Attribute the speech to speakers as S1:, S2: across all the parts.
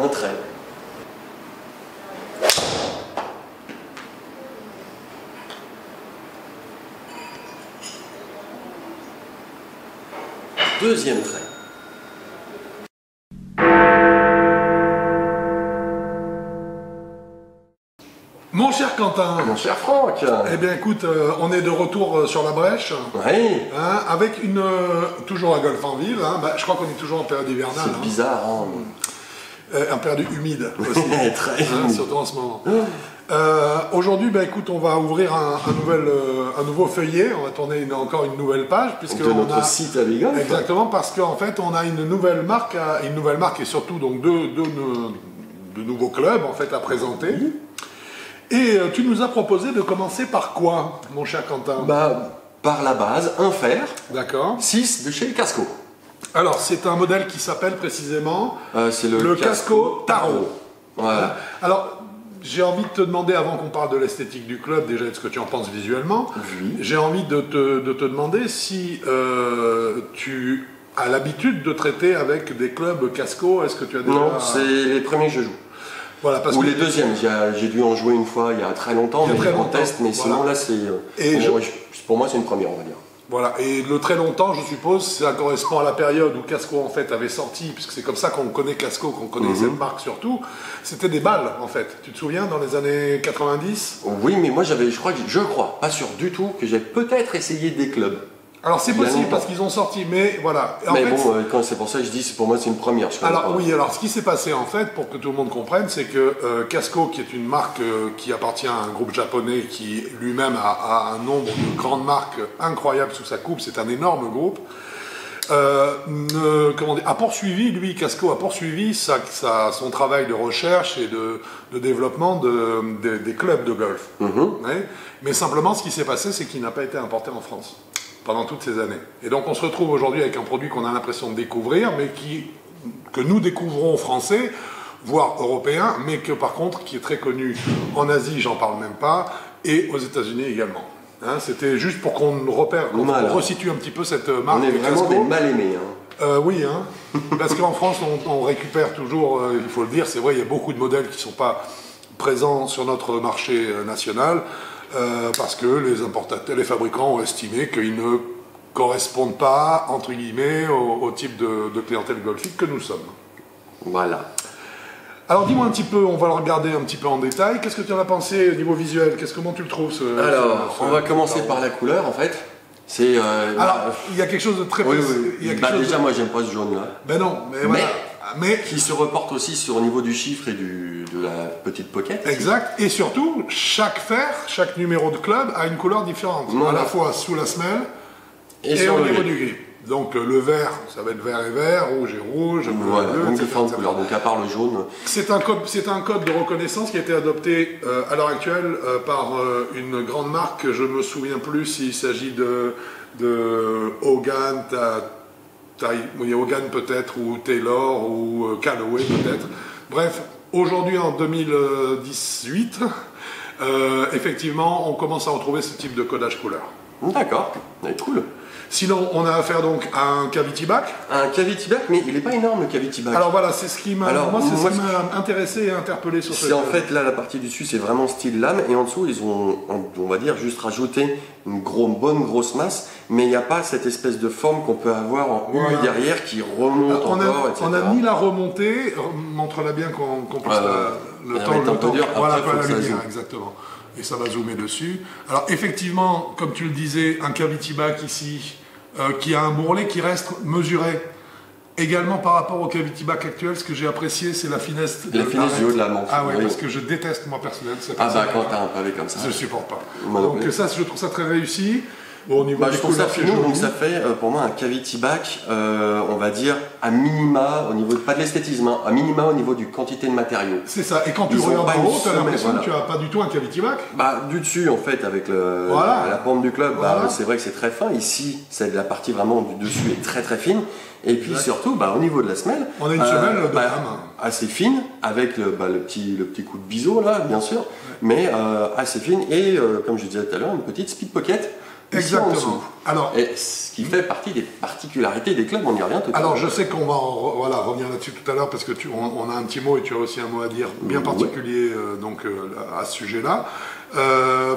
S1: un trait. Deuxième trait.
S2: Mon cher Quentin,
S1: Mon cher Franck.
S2: eh bien écoute, on est de retour sur la brèche,
S1: Oui.
S2: hein, avec une toujours à Golfe-en-Ville, hein, je crois qu'on est toujours en période hivernale.
S1: C'est bizarre, hein.
S2: En période humide aussi,
S1: Très
S2: hein,
S1: humide.
S2: surtout en ce moment. Aujourd'hui, écoute, on va ouvrir un nouveau feuillet, on va tourner encore une nouvelle page, puisque
S1: De notre site à Bigolf.
S2: Exactement, parce qu'en fait, on a une nouvelle marque et surtout donc deux nouveaux clubs en fait à présenter. Et tu nous as proposé de commencer par quoi, mon cher Quentin?
S1: Par la base, un fer,
S2: D'accord.
S1: 6 de chez Casco.
S2: Alors, c'est un modèle qui s'appelle précisément
S1: C'est
S2: le Casco Tarot.
S1: Voilà.
S2: Alors, j'ai envie de te demander, avant qu'on parle de l'esthétique du club, déjà de ce que tu en penses visuellement,
S1: Oui.
S2: j'ai envie de te demander si tu as l'habitude de traiter avec des clubs Casco. Est-ce que tu as déjà...
S1: Non, c'est les premiers que je joue.
S2: Voilà, parce
S1: Ou
S2: que...
S1: les deuxièmes. J'ai dû en jouer une fois il y a très longtemps,
S2: Il y a
S1: mais
S2: très
S1: en
S2: longtemps,
S1: test. Mais
S2: voilà.
S1: sinon, là, c'est.
S2: Et
S1: pour moi, c'est une première, on va dire.
S2: Voilà, et le très longtemps, je suppose, ça correspond à la période où Casco en fait avait sorti, puisque c'est comme ça qu'on connaît Casco, qu'on connaît cette marque surtout, c'était des balles en fait. Tu te souviens, dans les années 90?
S1: Oui, mais moi, je crois, pas sûr du tout, que j'ai peut-être essayé des clubs.
S2: Alors c'est
S1: Il y a
S2: possible
S1: longtemps.
S2: parce qu'ils ont sorti, mais voilà. En
S1: Mais
S2: fait,
S1: bon, c'est pour ça que je dis, pour moi, c'est une première. Je connais
S2: alors
S1: pas.
S2: oui, alors ce qui s'est passé en fait, pour que tout le monde comprenne, c'est que Casco, qui est une marque qui appartient à un groupe japonais qui lui-même a un nombre de grandes marques incroyables sous sa coupe, c'est un énorme groupe, a poursuivi, Casco a poursuivi son travail de recherche et de développement des clubs de golf. Ouais. Mais simplement, ce qui s'est passé, c'est qu'il n'a pas été importé en France pendant toutes ces années. Et donc on se retrouve aujourd'hui avec un produit qu'on a l'impression de découvrir, mais que nous découvrons français, voire européen, mais que par contre qui est très connu en Asie, j'en parle même pas, et aux États-Unis également. Hein, c'était juste pour qu'on repère, qu'on resitue un petit peu cette marque.
S1: On est vraiment
S2: Casco.
S1: des mal-aimés. Hein.
S2: Oui, hein, parce qu'en France, on récupère toujours, il faut le dire, c'est vrai, il y a beaucoup de modèles qui ne sont pas présents sur notre marché national, parce que les importateurs, les fabricants ont estimé qu'ils ne correspondent pas, entre guillemets, au type de clientèle golfique que nous sommes.
S1: Voilà.
S2: Alors dis-moi un petit peu, on va le regarder un petit peu en détail. Qu'est-ce que tu en as pensé au niveau visuel? Comment tu le trouves
S1: On va commencer par la couleur en fait. C'est.
S2: Alors, il y a quelque chose de très
S1: oui.
S2: il y a quelque
S1: Déjà, moi, j'aime pas ce jaune-là.
S2: Ben non, mais voilà. Mais
S1: qui se reporte aussi au niveau du chiffre et de la petite pocket.
S2: Exact. Et surtout, chaque fer, chaque numéro de club a une couleur différente.
S1: Voilà.
S2: À la fois sous la semelle et
S1: sur
S2: au
S1: le
S2: niveau
S1: gris.
S2: du gris. Donc le vert, ça va être vert et vert, rouge et rouge, bleu
S1: Voilà,
S2: et bleu,
S1: donc
S2: etc.,
S1: différentes
S2: etc.
S1: couleurs. Donc à part le jaune.
S2: C'est un code de reconnaissance qui a été adopté à l'heure actuelle par une grande marque. Je ne me souviens plus s'il s'agit de Hogan, Hogan peut-être, ou Taylor, ou Callaway peut-être. Bref, aujourd'hui en 2018, effectivement, on commence à retrouver ce type de codage couleur.
S1: D'accord, cool.
S2: Sinon, on a affaire donc à un cavity back.
S1: Un cavity back, mais il n'est pas énorme le cavity back.
S2: Alors voilà, c'est ce qui m'a intéressé et interpellé sur ce.
S1: C'est en fait là la partie du dessus, c'est vraiment style lame, et en dessous ils ont, on va dire, juste rajouté une bonne grosse masse, mais il n'y a pas cette espèce de forme qu'on peut avoir en haut et derrière qui remonte encore, etc.
S2: On a mis la remontée, montre-la bien qu'on puisse le temps.
S1: Voilà,
S2: la lumière, exactement. Et ça va zoomer dessus. Alors effectivement, comme tu le disais, un cavity back ici, qui a un bourrelet qui reste mesuré. Également par rapport au cavity back actuel, ce que j'ai apprécié, c'est la finesse
S1: du haut de la manche.
S2: Ah ouais, parce que je déteste moi personnellement.
S1: Quand t'as un pavé comme ça.
S2: Je ne supporte pas. Donc ça, je trouve ça très réussi. Bon, au niveau
S1: je trouve ça finou, donc ça fait pour moi un cavity back, on va dire à minima, au niveau pas de l'esthétisme, à minima au niveau du quantité de matériaux.
S2: C'est ça, et quand tu regardes en haut, tu as l'impression que tu n'as pas du tout un cavity back.
S1: Du dessus en fait, avec la pente du club, c'est vrai que c'est très fin. Ici, c'est la partie vraiment du dessus est très très fine. Et puis surtout, au niveau de la semelle,
S2: on a une semelle de gamme
S1: assez fine, avec le petit coup de biseau là, bien sûr, mais assez fine, et comme je disais tout à l'heure, une petite speed pocket.
S2: Exactement.
S1: Alors, et ce qui fait partie des particularités des clubs, on y revient tout à l'heure.
S2: Alors je sais qu'on va revenir là-dessus tout à l'heure parce que on a un petit mot et tu as aussi un mot à dire bien particulier à ce sujet-là.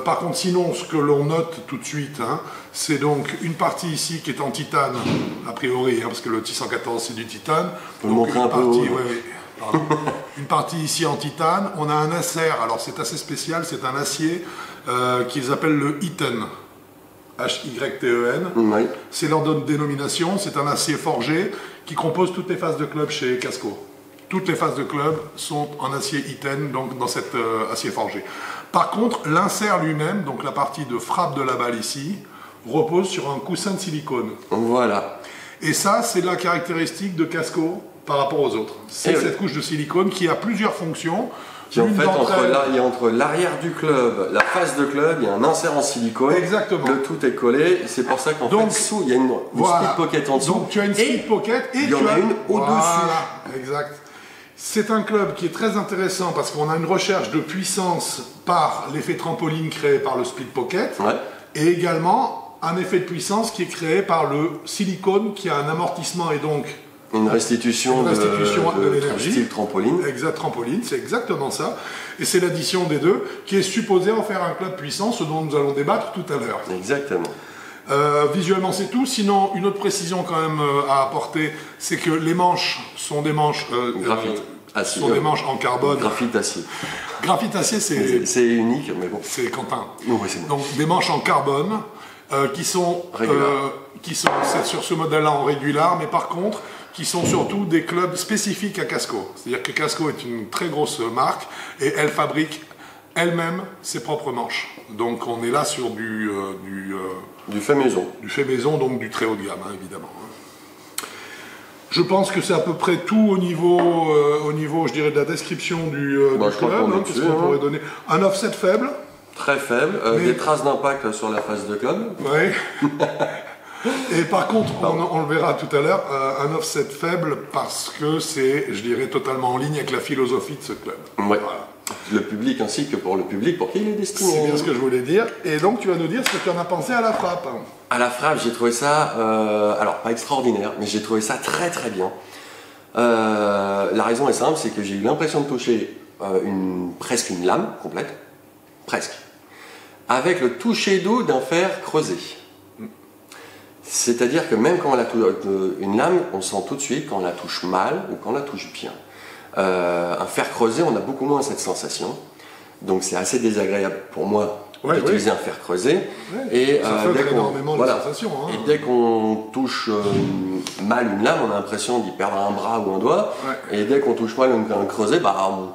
S2: Par contre, sinon, ce que l'on note tout de suite, hein, c'est donc une partie ici qui est en titane, a priori, hein, parce que le T114 c'est du titane.
S1: On peut montrer un peu.
S2: Une partie ici en titane. On a un acer, alors c'est assez spécial, c'est un acier qu'ils appellent le Hyten. H-Y-T-E-N.
S1: Oui.
S2: C'est leur dénomination, c'est un acier forgé qui compose toutes les phases de club chez Casco. Toutes les phases de club sont en acier Hyten, donc dans cet acier forgé. Par contre, l'insert lui-même, donc la partie de frappe de la balle ici, repose sur un coussin de silicone.
S1: Voilà.
S2: Et ça, c'est la caractéristique de Casco par rapport aux autres. C'est cette couche de silicone qui a plusieurs fonctions.
S1: Qui en fait, entre l'arrière du club, la face de club, il y a un insert en silicone.
S2: Exactement.
S1: Le tout est collé. C'est pour ça qu'en fait, dessous, il y a une speed pocket en dessous.
S2: Donc tu as une speed pocket et
S1: il y en a une au-dessus.
S2: Voilà, exact. C'est un club qui est très intéressant parce qu'on a une recherche de puissance par l'effet trampoline créé par le speed pocket et également un effet de puissance qui est créé par le silicone qui a un amortissement et donc
S1: une restitution de
S2: l'énergie.
S1: Style trampoline.
S2: Exact, trampoline, c'est exactement ça. Et c'est l'addition des deux qui est supposée en faire un club puissant, ce dont nous allons débattre tout à l'heure.
S1: Exactement.
S2: Visuellement, c'est tout. Sinon, une autre précision quand même à apporter, c'est que les manches sont des manches
S1: graphite. Acier.
S2: Sont des manches en carbone.
S1: Graphite acier.
S2: Graphite acier,
S1: c'est unique, mais bon.
S2: C'est Quentin.
S1: Oui, c'est bon.
S2: Donc des manches en carbone qui sont sur ce modèle-là en régular, mais par contre qui sont surtout des clubs spécifiques à Casco. C'est-à-dire que Casco est une très grosse marque et elle fabrique elle-même ses propres manches. Donc on est là sur du
S1: fait maison.
S2: Du fait maison, donc du très haut de gamme, hein, évidemment. Je pense que c'est à peu près tout au niveau, je dirais, de la description du club. Qu'est-ce qu'on pourrait donner? Un offset faible.
S1: Très faible. Des traces d'impact sur la face de club.
S2: Oui. Et par contre, on le verra tout à l'heure, un offset faible parce que c'est, je dirais, totalement en ligne avec la philosophie de ce club.
S1: Oui. Voilà. Le public ainsi que pour le public pour qui il est destiné.
S2: C'est bien ce que je voulais dire. Et donc, tu vas nous dire ce que tu en as pensé à la frappe.
S1: À la frappe, j'ai trouvé ça, alors pas extraordinaire, mais j'ai trouvé ça très très bien. La raison est simple, c'est que j'ai eu l'impression de toucher presque une lame complète, presque, avec le toucher d'eau d'un fer creusé. C'est-à-dire que même quand on la touche, une lame, on sent tout de suite quand on la touche mal ou quand on la touche bien. Un fer creusé, on a beaucoup moins cette sensation. Donc c'est assez désagréable pour moi d'utiliser un fer creusé.
S2: Et
S1: dès qu'on touche mal une lame, on a l'impression d'y perdre un bras ou un doigt. Et dès qu'on touche mal un creusé, on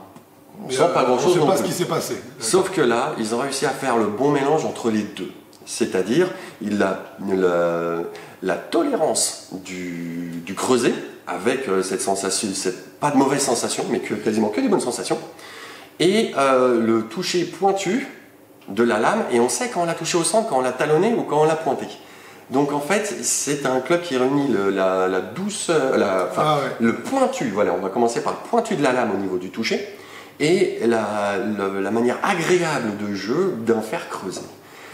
S1: ne sent pas grand-chose.
S2: On ne sait pas ce qui s'est passé.
S1: Sauf que là, ils ont réussi à faire le bon mélange entre les deux. C'est-à-dire la tolérance du creuset avec cette sensation, pas de mauvaise sensation, mais quasiment que des bonnes sensations, et le toucher pointu de la lame, et on sait quand on l'a touché au centre, quand on l'a talonné ou quand on l'a pointé. Donc en fait, c'est un club qui réunit la douceur, le pointu, voilà, on va commencer par le pointu de la lame au niveau du toucher, et la manière agréable de jeu d'un fer creusé.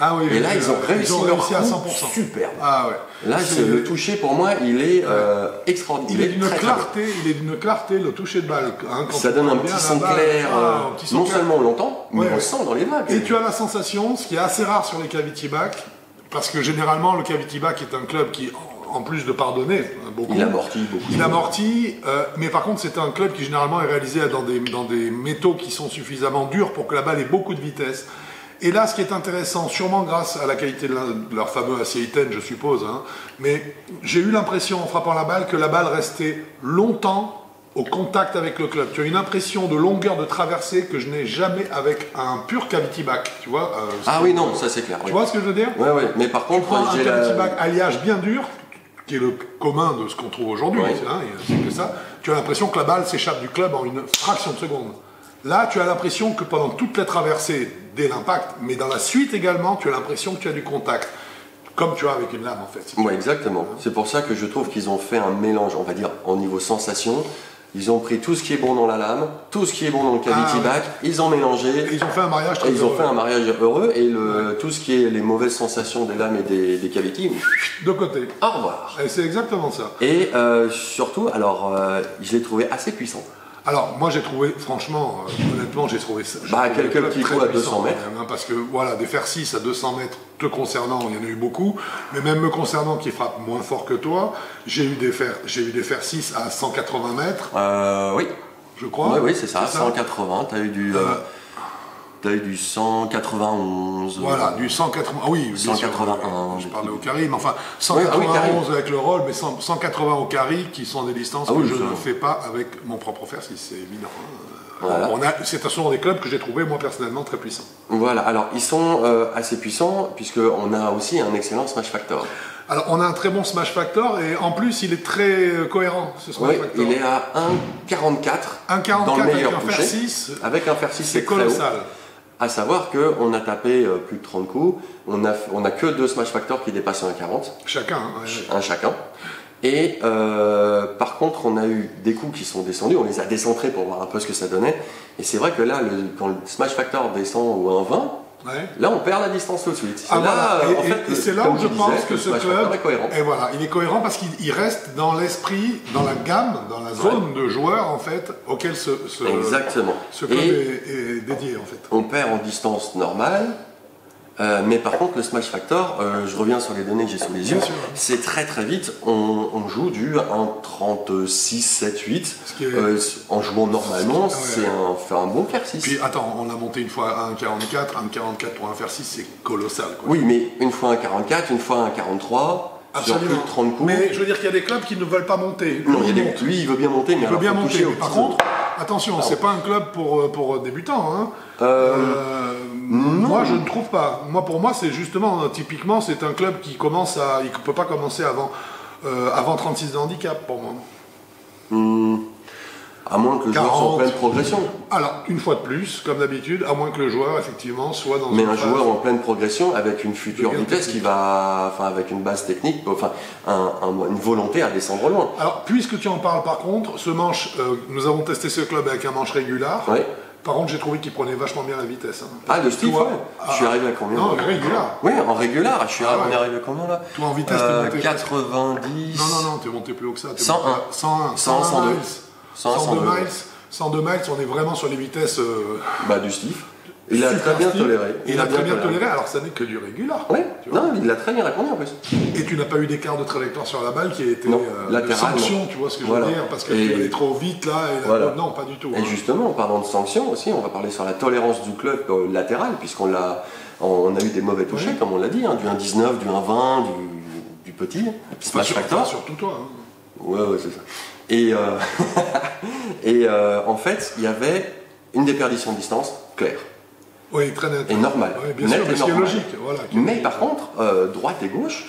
S2: Ah oui,
S1: et là, ils ont réussi
S2: à 100%.
S1: Superbe.
S2: Ah ouais.
S1: Là, le toucher, pour moi, il est extraordinaire.
S2: Il est d'une clarté, le toucher de balle. Hein,
S1: ça donne un petit son clair. Non seulement on l'entend, mais on le sent dans les vagues.
S2: Et tu as la sensation, ce qui est assez rare sur les cavity back, parce que généralement, le cavity back est un club qui, en plus de pardonner beaucoup,
S1: il amortit beaucoup.
S2: Il amortit, mais par contre, c'est un club qui généralement est réalisé dans des métaux qui sont suffisamment durs pour que la balle ait beaucoup de vitesse. Et là, ce qui est intéressant, sûrement grâce à la qualité de leur fameux acier Hyten, je suppose, hein, mais j'ai eu l'impression en frappant la balle que la balle restait longtemps au contact avec le club. Tu as une impression de longueur de traversée que je n'ai jamais avec un pur cavity back, tu vois.
S1: Oui, non, ça c'est clair.
S2: Tu vois ce que je veux dire?
S1: Oui, mais par contre,
S2: un cavity back alliage bien dur, qui est le commun de ce qu'on trouve aujourd'hui, c'est que ça, tu as l'impression que la balle s'échappe du club en une fraction de seconde. Là, tu as l'impression que pendant toute la traversée, dès l'impact, mais dans la suite également, tu as l'impression que tu as du contact. Comme tu as avec une lame, en fait.
S1: Oui, exactement. C'est pour ça que je trouve qu'ils ont fait un mélange, on va dire, au niveau sensation, Ils ont pris tout ce qui est bon dans la lame, tout ce qui est bon dans le cavity back, ils ont mélangé.
S2: Et ils ont fait un mariage très
S1: heureux. Ils ont fait un mariage heureux et tout ce qui est les mauvaises sensations des lames et des cavities.
S2: De côté.
S1: Au revoir.
S2: Et c'est exactement ça.
S1: Et surtout, alors, je l'ai trouvé assez puissant.
S2: Alors, moi j'ai trouvé, franchement, honnêtement, j'ai trouvé ça.
S1: Quelques petits coups à 200 mètres.
S2: Même, hein, parce que voilà, des fer 6 à 200 mètres, te concernant, il y en a eu beaucoup. Mais même me concernant, qui frappe moins fort que toi, j'ai eu des fer 6 à 180 mètres.
S1: Oui.
S2: Je crois.
S1: Oui, c'est ça, 180. Tu as eu du. T'as eu du 191.
S2: Voilà, du 180. Ah oui,
S1: 181.
S2: Je parlais au carry, mais enfin 191 avec le roll, mais 180 au carry, qui sont des distances que je ne fais pas avec mon propre fer 6, c'est évident. Voilà. C'est un des clubs que j'ai trouvé moi personnellement très puissants.
S1: Voilà, alors ils sont assez puissants puisqu'on a aussi un excellent smash factor.
S2: Alors on a un très bon smash factor et en plus il est très cohérent ce smash factor.
S1: Il est à 1,44 dans le meilleur toucher. Avec un fer 6
S2: c'est colossal.
S1: À savoir qu'on a tapé plus de 30 coups, on a que 2 smash factors qui dépassent 1,40.
S2: Chacun.
S1: Un chacun. Et par contre, on a eu des coups qui sont descendus, on les a décentrés pour voir un peu ce que ça donnait. Et c'est vrai que là, quand le smash factor descend ou un 20, là on perd la distance tout de suite.
S2: C'est là où je pense que ce club est cohérent. Et voilà, il est cohérent parce qu'il reste dans l'esprit, dans la gamme, dans la zone de joueurs en fait auquel ce club est dédié en fait.
S1: On perd en distance normale. Mais par contre, le smash factor, je reviens sur les données que j'ai sous les yeux, c'est très très vite, on joue du 1,36, 7, 8. En jouant normalement, c'est un bon fer 6.
S2: Puis attends, on a monté une fois à 1,44 pour un fer 6, c'est colossal. Quoi.
S1: Oui, mais une fois 1,44, une fois 1,43. Sur plus de 30 coups.
S2: Mais je veux dire qu'il y a des clubs qui ne veulent pas monter.
S1: Non, lui, il veut bien monter, mais
S2: il veut bien monter. Par contre, attention, c'est pas un club pour débutants. Hein. Moi, je ne trouve pas. Pour moi, c'est justement, typiquement, c'est un club qui commence il ne peut pas commencer avant 36 de handicap, pour moi.
S1: À moins que le joueur soit en pleine progression.
S2: Alors, une fois de plus, comme d'habitude, à moins que le joueur, effectivement, soit dans
S1: un joueur en pleine progression, avec une future vitesse qui va... Enfin, avec une base technique, enfin, une volonté à descendre loin.
S2: Alors, puisque tu en parles par contre, ce manche, nous avons testé ce club avec un manche régular.
S1: Oui.
S2: Par contre, j'ai trouvé qu'il prenait vachement bien la vitesse. Hein.
S1: De Steve, je suis arrivé à combien?
S2: Non, régular.
S1: Oui, en régular. On est arrivé à combien là?
S2: Toi, en vitesse, t'es monté
S1: 90...
S2: Non, t'es monté plus haut que ça.
S1: 101. 102 miles.
S2: 102 miles, on est vraiment sur les vitesses...
S1: du Steve. Il a très bien toléré.
S2: Il a très bien toléré, alors ça n'est que du régular.
S1: Oui, non, il l'a très bien répondu en plus.
S2: Et tu n'as pas eu d'écart de trajectoire sur la balle qui a été
S1: de
S2: sanction, tu vois ce que je veux dire, parce que tu allais trop vite là, non, pas du tout.
S1: Et justement, en parlant de sanction aussi, on va parler sur la tolérance du club latéral, puisqu'on a eu des mauvais touchés, comme on l'a dit, du 1,19, du 1,20, du petit, smash factor.
S2: Surtout toi. Hein.
S1: Ouais, c'est ça. Et en fait, il y avait une déperdition de distance claire.
S2: Oui, très net.
S1: Et normal.
S2: Oui, bien sûr, c'est logique. Voilà,
S1: mais par contre, droite et gauche,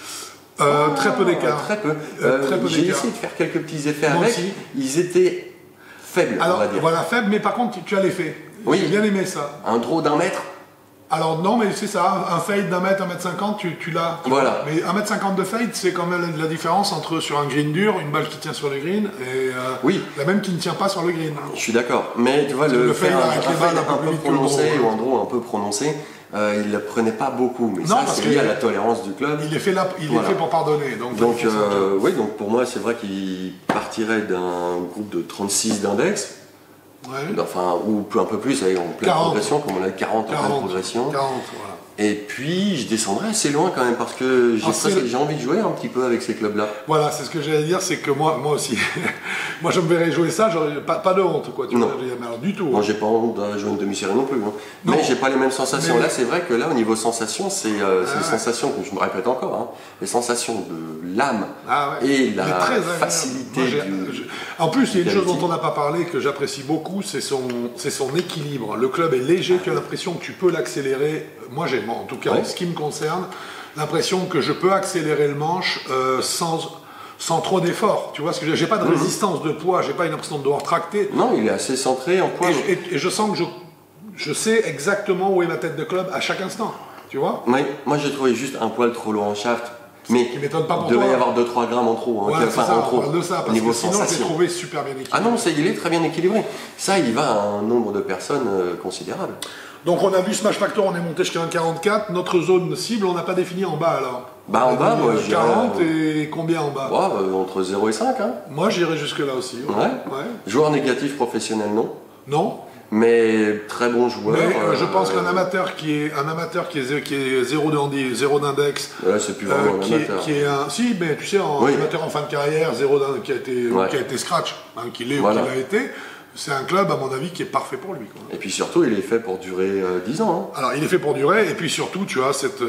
S2: très peu d'écart.
S1: Très peu. J'ai essayé de faire quelques petits effets avec.
S2: Aussi.
S1: Ils étaient faibles,
S2: alors,
S1: on va dire.
S2: Voilà, faibles, mais par contre, tu as l'effet.
S1: Oui.
S2: J'ai bien aimé ça.
S1: Un draw d'1 mètre.
S2: Alors non, mais c'est ça, un fade d'1 mètre, 1,50 m, tu l'as.
S1: Voilà.
S2: Mais 1,50 m de fade, c'est quand même la différence entre sur un green dur, une balle qui tient sur le green, et la même qui ne tient pas sur le green.
S1: Je suis d'accord, mais tu vois, le faire un fade un peu prononcé ou un draw un peu prononcé, il ne le prenait pas beaucoup, mais non, ça c'est lié à la tolérance du club.
S2: Il est fait, fait pour pardonner. Donc
S1: pour moi c'est vrai qu'il partirait d'un groupe de 36 d'index.
S2: Ouais.
S1: Enfin, ou un peu plus, en pleine progression, comme on a 40 en pleine progression.
S2: 40, voilà.
S1: Et puis, je descendrai assez loin quand même, parce que j'ai envie de jouer un petit peu avec ces clubs-là.
S2: Voilà, c'est ce que j'allais dire, c'est que moi aussi, moi je me verrais jouer ça, j'aurais pas de honte, quoi. Tu vois, alors, du tout.
S1: Moi, j'ai pas honte de jouer une demi-série non plus. Hein. Non. Mais j'ai pas les mêmes sensations. Là, c'est vrai que là, au niveau sensation, c'est les sensations, je me répète encore, les sensations de l'âme et la facilité
S2: En plus, il y a une chose dont on n'a pas parlé, que j'apprécie beaucoup, c'est son équilibre. Le club est léger, tu as l'impression que tu peux l'accélérer. Moi, j'ai, en tout cas, en ce qui me concerne, l'impression que je peux accélérer le manche sans trop d'effort. Tu vois ce que j'ai pas de résistance de poids, j'ai pas une impression de devoir tracter.
S1: Non, il est assez centré en poids.
S2: Et je sens que je sais exactement où est ma tête de club à chaque instant. Tu vois?
S1: Oui, moi j'ai trouvé juste un poil trop lourd en shaft Mais
S2: qui m'étonne pas pour
S1: il devait
S2: toi.
S1: y avoir 2-3 grammes en trop.
S2: Ouais, c'est ça,
S1: en
S2: on
S1: trop.
S2: parle de ça, parce
S1: Niveau
S2: que sinon, je l'ai
S1: sensation.
S2: trouvé super bien équilibré.
S1: Ah non, il est très bien équilibré. Ça, il va à un nombre de personnes considérable.
S2: Donc on a vu Smash Factor, on est monté jusqu'à 1,44. Notre zone cible, on n'a pas défini en bas alors.
S1: Bah en bas, moi je dirais...
S2: 40 et combien en bas?
S1: Ouais, entre 0 et 5. Hein.
S2: Moi j'irais jusque là aussi.
S1: Ouais. Joueur négatif professionnel, non.
S2: Non.
S1: Mais très bon joueur.
S2: Mais je pense qu'un amateur qui est 0 d'index,
S1: c'est plus vraiment un amateur.
S2: si, mais tu sais, amateur en fin de carrière, 0 qui a été scratch, hein, qui l'est ou qui l'a été. C'est un club, à mon avis, qui est parfait pour lui. Quoi.
S1: Et puis surtout, il est fait pour durer 10 ans. Hein.
S2: Alors, il est fait pour durer, et puis surtout, tu as cette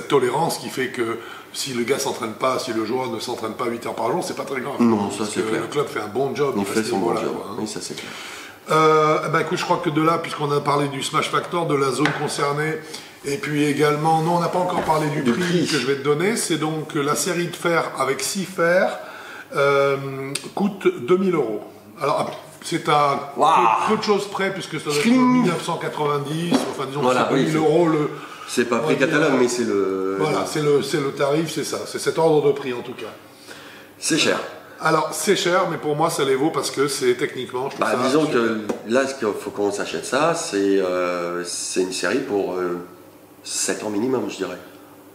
S2: tolérance qui fait que si le gars s'entraîne pas, si le joueur ne s'entraîne pas 8 heures par jour, c'est pas très grave.
S1: Non, ça c'est clair.
S2: Le club fait un bon job.
S1: Il fait son bon job.
S2: Quoi, hein.
S1: Oui, ça c'est clair.
S2: Écoute, je crois que de là, puisqu'on a parlé du Smash Factor, de la zone concernée, et puis également, non, on n'a pas encore parlé du prix que je vais te donner, c'est donc la série de fer avec 6 fers coûte 2000 €. Alors, c'est à peu de choses près, puisque ça doit être 1990, enfin disons que c'est 2000 € le...
S1: C'est pas prix catalogue, mais c'est le...
S2: Voilà, c'est le tarif, c'est ça, c'est cet ordre de prix en tout cas.
S1: C'est cher.
S2: Alors, c'est cher, mais pour moi, ça les vaut parce que c'est techniquement... Je trouve ça
S1: disons que là, ce qu'il faut qu'on s'achète ça, c'est une série pour 7 ans minimum, je dirais.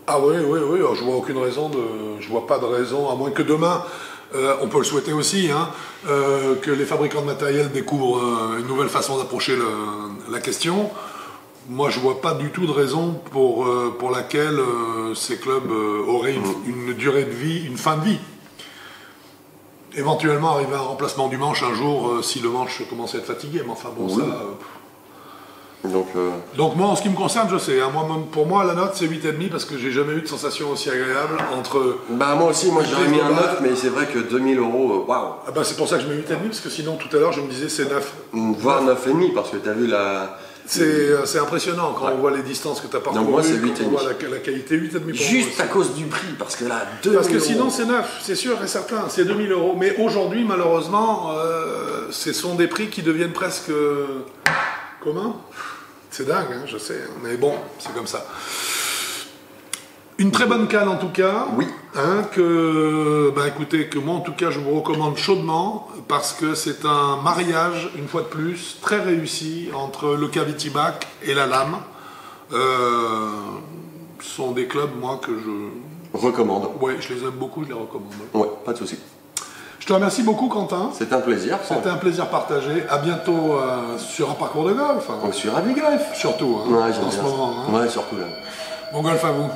S2: Ah oui, alors, je vois aucune raison je vois pas de raison, à moins que demain... on peut le souhaiter aussi, hein, que les fabricants de matériel découvrent une nouvelle façon d'approcher la question. Moi, je vois pas du tout de raison pour laquelle ces clubs auraient une durée de vie, une fin de vie. Éventuellement, arriver à un remplacement du manche un jour, si le manche commence à être fatigué, mais enfin bon, ça... Donc moi, en ce qui me concerne, je sais. Hein, pour moi, la note, c'est 8,5 parce que j'ai jamais eu de sensation aussi agréable entre...
S1: Bah moi aussi, moi j'aurais mis un 9, mais c'est vrai que 2000 €, waouh.
S2: Ah bah c'est pour ça que je mets 8,5 parce que sinon, tout à l'heure, je me disais c'est 9.
S1: Voire 9,5 parce que tu as vu la...
S2: C'est impressionnant quand on voit les distances que tu as parcourues,
S1: donc moi, c'est 8,5.
S2: on voit la qualité 8,5.
S1: Juste à cause du prix, parce que là, 2000 €.
S2: Parce que sinon, c'est 9, c'est sûr et certain, c'est 2000 €. Mais aujourd'hui, malheureusement, ce sont des prix qui deviennent presque communs. C'est dingue, hein, je sais, mais bon, c'est comme ça. Une très bonne canne en tout cas.
S1: Oui.
S2: Hein, écoutez, que moi en tout cas je vous recommande chaudement parce que c'est un mariage, une fois de plus, très réussi entre le Cavity Back et la lame. Ce sont des clubs, moi, que je...
S1: recommande.
S2: Oui, je les aime beaucoup, je les recommande.
S1: Ouais, pas de souci.
S2: Je te remercie beaucoup, Quentin.
S1: C'était un plaisir.
S2: C'était un plaisir partagé. À bientôt sur un parcours de golf.
S1: Sur un golf.
S2: Surtout, hein,
S1: Ouais,
S2: en ce moment. Hein.
S1: Ouais, surtout là.
S2: Bon golf à vous.